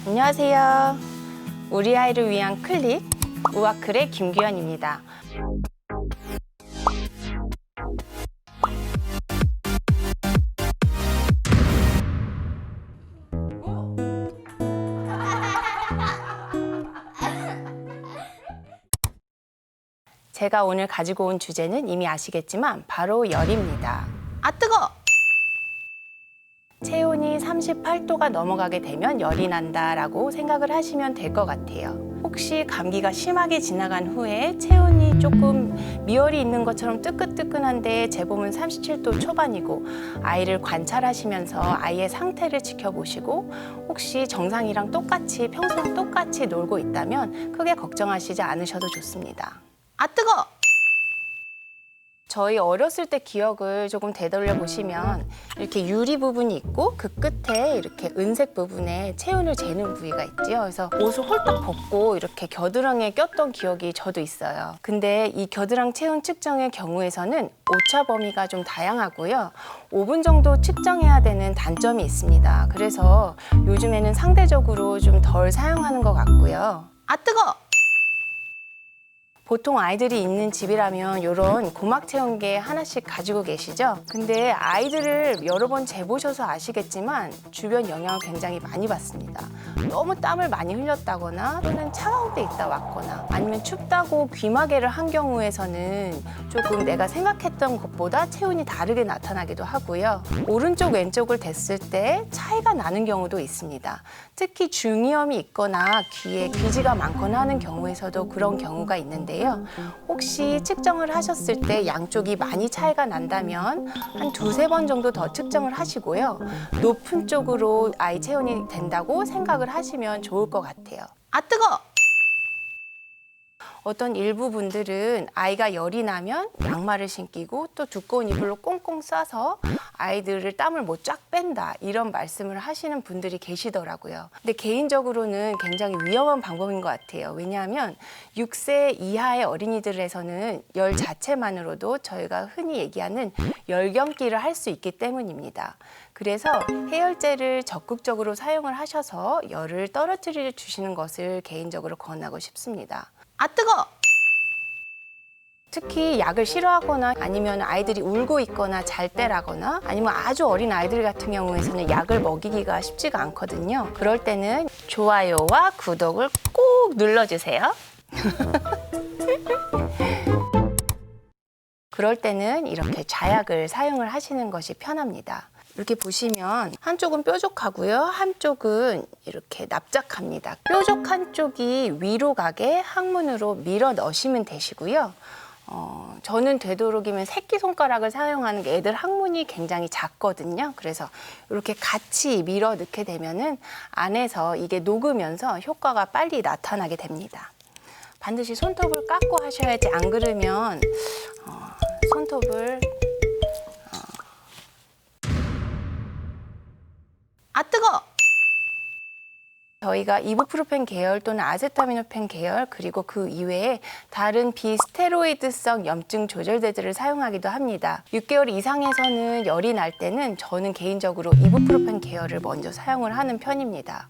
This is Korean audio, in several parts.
안녕하세요. 우리 아이를 위한 클릭, 우아클의 김규현입니다. 제가 오늘 가지고 온 주제는 이미 아시겠지만 바로 열입니다. 아 뜨거! 체온이 38도가 넘어가게 되면 열이 난다라고 생각을 하시면 될 것 같아요. 혹시 감기가 심하게 지나간 후에 체온이 조금 미열이 있는 것처럼 뜨끈뜨끈한데 재봄은 37도 초반이고 아이를 관찰하시면서 아이의 상태를 지켜보시고 혹시 정상이랑 똑같이 평소랑 똑같이 놀고 있다면 크게 걱정하시지 않으셔도 좋습니다. 아 뜨거! 저희 어렸을 때 기억을 조금 되돌려 보시면 이렇게 유리 부분이 있고 그 끝에 이렇게 은색 부분에 체온을 재는 부위가 있죠. 그래서 옷을 홀딱 벗고 이렇게 겨드랑이에 꼈던 기억이 저도 있어요. 근데 이 겨드랑 체온 측정의 경우에서는 오차 범위가 좀 다양하고요. 5분 정도 측정해야 되는 단점이 있습니다. 그래서 요즘에는 상대적으로 좀 덜 사용하는 것 같고요. 아 뜨거! 보통 아이들이 있는 집이라면 이런 고막 체온계 하나씩 가지고 계시죠? 근데 아이들을 여러 번 재보셔서 아시겠지만 주변 영향을 굉장히 많이 받습니다. 너무 땀을 많이 흘렸다거나 또는 차가운 데 있다 왔거나 아니면 춥다고 귀마개를 한 경우에서는 조금 내가 생각했던 것보다 체온이 다르게 나타나기도 하고요. 오른쪽 왼쪽을 댔을 때 차이가 나는 경우도 있습니다. 특히 중이염이 있거나 귀에 귀지가 많거나 하는 경우에서도 그런 경우가 있는데요. 혹시 측정을 하셨을 때 양쪽이 많이 차이가 난다면 한 두세 번 정도 더 측정을 하시고요. 높은 쪽으로 아이 체온이 된다고 생각을 하시면 좋을 것 같아요. 아 뜨거! 어떤 일부 분들은 아이가 열이 나면 양말을 신기고 또 두꺼운 이불로 꽁꽁 싸서 아이들을 땀을 못 쫙 뺀다 이런 말씀을 하시는 분들이 계시더라고요. 근데 개인적으로는 굉장히 위험한 방법인 것 같아요. 왜냐하면 6세 이하의 어린이들에서는 열 자체만으로도 저희가 흔히 얘기하는 열경기를 할 수 있기 때문입니다. 그래서 해열제를 적극적으로 사용을 하셔서 열을 떨어뜨려 주시는 것을 개인적으로 권하고 싶습니다. 아 뜨거! 특히 약을 싫어하거나 아니면 아이들이 울고 있거나 잘 때라거나 아니면 아주 어린 아이들 같은 경우에는 약을 먹이기가 쉽지가 않거든요. 그럴 때는 좋아요와 구독을 꼭 눌러주세요. 그럴 때는 이렇게 자약을 사용을 하시는 것이 편합니다. 이렇게 보시면 한쪽은 뾰족하고요. 한쪽은 이렇게 납작합니다. 뾰족한 쪽이 위로 가게 항문으로 밀어 넣으시면 되시고요. 저는 되도록이면 새끼손가락을 사용하는 게 애들 항문이 굉장히 작거든요. 그래서 이렇게 같이 밀어 넣게 되면은 안에서 이게 녹으면서 효과가 빨리 나타나게 됩니다. 반드시 손톱을 깎고 하셔야지 안 그러면 손톱을 아 뜨거! 저희가 이부프로펜 계열 또는 아세타미노펜 계열 그리고 그 이외에 다른 비스테로이드성 염증 조절제들을 사용하기도 합니다. 6개월 이상에서는 열이 날 때는 저는 개인적으로 이부프로펜 계열을 먼저 사용을 하는 편입니다.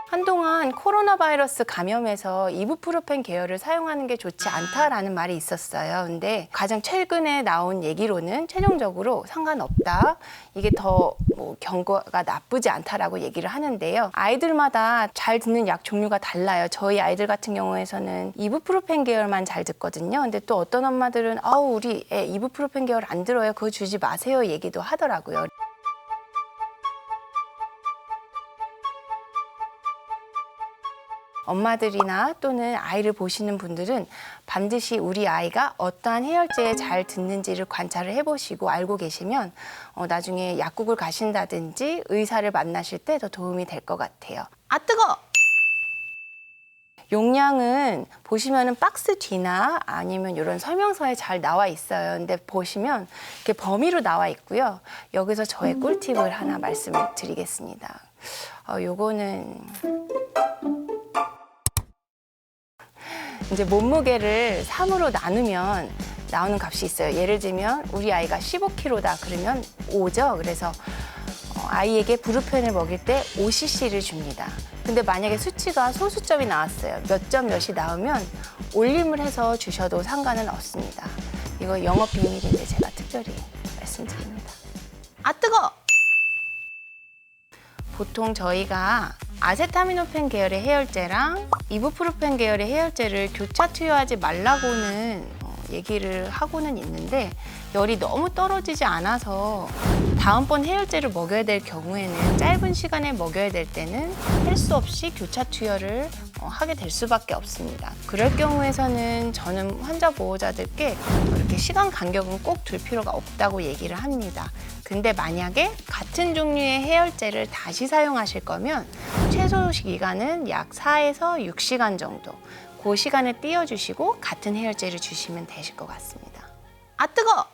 한동안 코로나 바이러스 감염에서 이부프로펜 계열을 사용하는 게 좋지 않다라는 말이 있었어요. 근데 가장 최근에 나온 얘기로는 최종적으로 상관없다. 이게 더 경과가 나쁘지 않다라고 얘기를 하는데요. 아이들마다 잘 듣는 약 종류가 달라요. 저희 아이들 같은 경우에서는 이부프로펜 계열만 잘 듣거든요. 근데 또 어떤 엄마들은 우리 애 이부프로펜 계열 안 들어요. 그거 주지 마세요. 얘기도 하더라고요. 엄마들이나 또는 아이를 보시는 분들은 반드시 우리 아이가 어떠한 해열제에 잘 듣는지를 관찰을 해보시고 알고 계시면 나중에 약국을 가신다든지 의사를 만나실 때 더 도움이 될 것 같아요. 아 뜨거! 용량은 보시면은 박스 뒤나 아니면 이런 설명서에 잘 나와 있어요. 근데 보시면 이렇게 범위로 나와 있고요. 여기서 저의 꿀팁을 하나 말씀을 드리겠습니다. 요거는 이제 몸무게를 3으로 나누면 나오는 값이 있어요. 예를 들면 우리 아이가 15kg다 그러면 5죠. 그래서 아이에게 브루펜을 먹일 때 5cc를 줍니다. 근데 만약에 수치가 소수점이 나왔어요. 몇 점 몇이 나오면 올림을 해서 주셔도 상관은 없습니다. 이거 영업 비밀인데 제가 특별히 말씀드립니다. 아 뜨거! 보통 저희가 아세타미노펜 계열의 해열제랑 이부프로펜 계열의 해열제를 교차 투여하지 말라고는 얘기를 하고는 있는데 열이 너무 떨어지지 않아서 다음번 해열제를 먹여야 될 경우에는 짧은 시간에 먹여야 될 때는 할 수 없이 교차 투여를 하게 될 수밖에 없습니다. 그럴 경우에서는 저는 환자 보호자들께 이렇게 시간 간격은 꼭 둘 필요가 없다고 얘기를 합니다. 근데 만약에 같은 종류의 해열제를 다시 사용하실 거면 최소 기간은 약 4에서 6시간 정도 그 시간을 띄워주시고 같은 해열제를 주시면 되실 것 같습니다. 아 뜨거!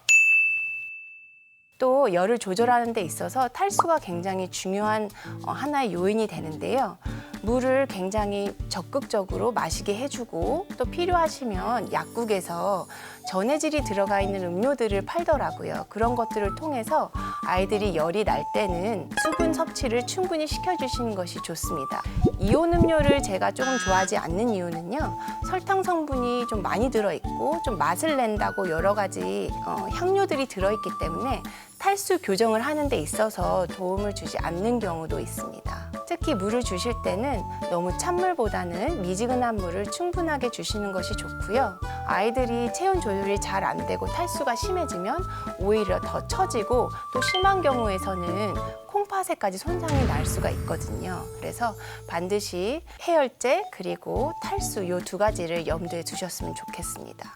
또 열을 조절하는 데 있어서 탈수가 굉장히 중요한 하나의 요인이 되는데요. 물을 굉장히 적극적으로 마시게 해주고 또 필요하시면 약국에서 전해질이 들어가 있는 음료들을 팔더라고요. 그런 것들을 통해서 아이들이 열이 날 때는 수분 섭취를 충분히 시켜주시는 것이 좋습니다. 이온 음료를 제가 조금 좋아하지 않는 이유는요. 설탕 성분이 좀 많이 들어있고 좀 맛을 낸다고 여러 가지 향료들이 들어있기 때문에 탈수 교정을 하는 데 있어서 도움을 주지 않는 경우도 있습니다. 특히 물을 주실 때는 너무 찬물보다는 미지근한 물을 충분하게 주시는 것이 좋고요. 아이들이 체온 조절이 잘 안 되고 탈수가 심해지면 오히려 더 처지고 또 심한 경우에서는 콩팥에까지 손상이 날 수가 있거든요. 그래서 반드시 해열제 그리고 탈수 이 두 가지를 염두에 두셨으면 좋겠습니다.